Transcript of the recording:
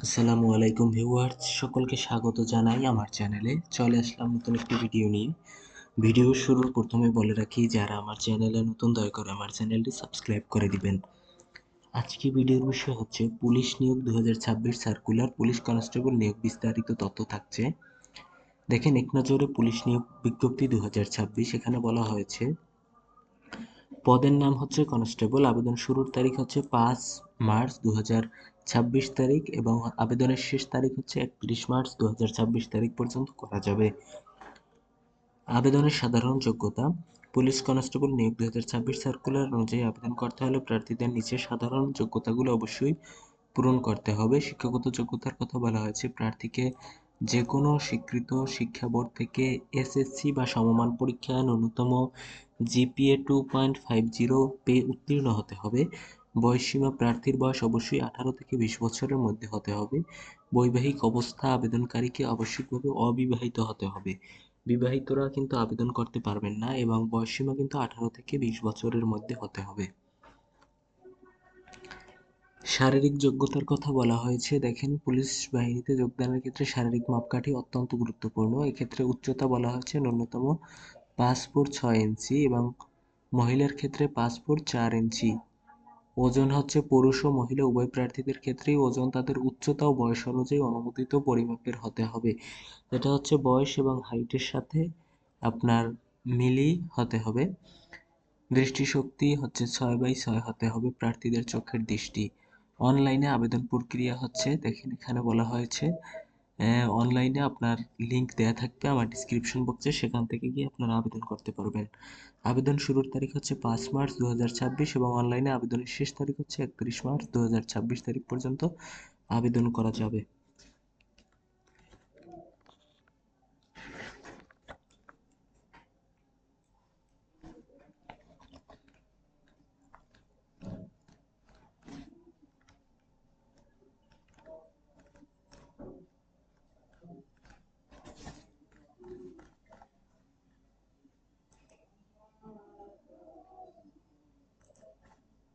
আসসালামু আলাইকুম ভিউয়ার্স, সকলকে স্বাগত জানাই আমার চ্যানেলে। চলে আসলাম নতুন একটি ভিডিও নিয়ে। ভিডিও শুরুর প্রথমে বলে রাখি, যারা আমার চ্যানেলে নতুন দয়া করে আমার চ্যানেলটি সাবস্ক্রাইব করে দিবেন। আজকে ভিডিওর বিষয় হচ্ছে পুলিশ নিয়োগ 2026 সার্কুলার, পুলিশ কনস্টেবল নিয়োগ বিস্তারিত তথ্য থাকছে। দেখেন, এক নজরে পুলিশ নিয়োগ বিজ্ঞপ্তি 2026, এখানে বলা হয়েছে পদের নাম হচ্ছে কনস্টেবল। আবেদন শুরুর তারিখ হচ্ছে 5 মার্চ 2026 তারিখ এবং আবেদনের শেষ তারিখ হচ্ছে 31 মার্চ 2026 তারিখ পর্যন্ত করা যাবে। আবেদনের সাধারণ যোগ্যতা: পুলিশ কনস্টেবল নিয়োগ 2026 সার্কুলার অনুযায়ী আবেদন করতে হলে প্রার্থীদের নিচে সাধারণ যোগ্যতাগুলো অবশ্যই পূরণ করতে হবে। শিক্ষাগত যোগ্যতার কথা বলা হয়েছে, প্রার্থীকে যে কোনো স্বীকৃত শিক্ষা বোর্ড থেকে এসএসসি বা সমমান পরীক্ষায় ন্যূনতম জিপিএ 2.50 পেয়ে উত্তীর্ণ হতে হবে। বয়সসীমা: প্রার্থীর বয়স অবশ্যই 18 থেকে 20 বছরের মধ্যে হতে হবে। বৈবাহিক অবস্থা: আবেদনকারীকে আবশ্যিকভাবে অবিবাহিত হতে হবে। বিবাহিতরা কিন্তু আবেদন করতে পারবেন না এবং বয়সসীমা কিন্তু 18 থেকে 20 বছরের মধ্যে হতে হবে। শারীরিক যোগ্যতার কথা বলা হয়েছে। দেখেন, পুলিশ বাহিনীতে যোগদানের ক্ষেত্রে শারীরিক মাপকাঠি অত্যন্ত গুরুত্বপূর্ণ। এক্ষেত্রে উচ্চতা বলা হয়েছে ন্যূনতম 5 ফুট 6 ইঞ্চি এবং মহিলার ক্ষেত্রে 5 ফুট 4 ইঞ্চি। ওজন হচ্ছে পুরুষ ও মহিলা উভয় প্রার্থীদের ক্ষেত্রেই ওজন তাদের উচ্চতা ও বয়স অনুযায়ী অনুমোদিত পরিমাপের হতে হবে। এটা হচ্ছে বয়স এবং হাইটের সাথে আপনার মিলিয়ে হতে হবে। দৃষ্টিশক্তি হচ্ছে 6/6 হতে হবে প্রার্থীদের চোখের দৃষ্টি। অনলাইনে আবেদন প্রক্রিয়া হচ্ছে, দেখেন এখানে বলা হয়েছে অনলাইনে আপনার লিংক দেয়া থাকবে আমার ডিসক্রিপশন বক্সে, সেখান থেকে গিয়ে আপনারা আবেদন করতে পারবেন। আবেদন শুরুর তারিখ হচ্ছে 5 মার্চ 2026 এবং অনলাইনে আবেদনের শেষ তারিখ হচ্ছে 31 মার্চ 2026 তারিখ পর্যন্ত আবেদন করা যাবে।